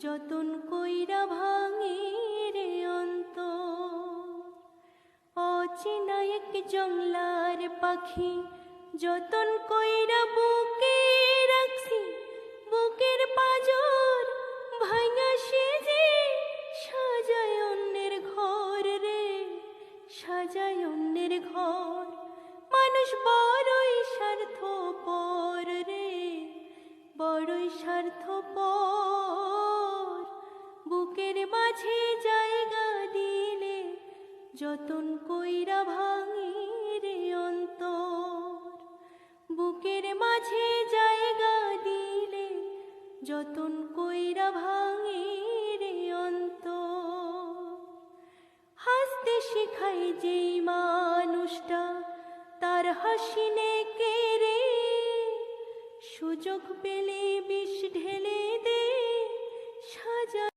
যতন কইরা ভাঙে রে অন্তর। অচেনা এক জংলার পাখি যতন কইরা বুকে রাখছি, বুকের পাজর ভাঙা সে যে সাজায় অন্যের ঘর রে, সাজায় অন্যের ঘর। মানুষ বড়ই স্বার্থপর রে, বড়ই স্বার্থপর। বুকের মাঝে জায়গা দিলে যতন কইরা ভাঙে রে অন্তর। বুকের মাঝে জায়গা দিলে যতন কইরা ভাঙে রে অন্তর। হাসতে শেখায় যেই মানুষটা তার হাসি নে কেড়ে, সুযোগ পেলে বিষ ঢেলে দে সাজা।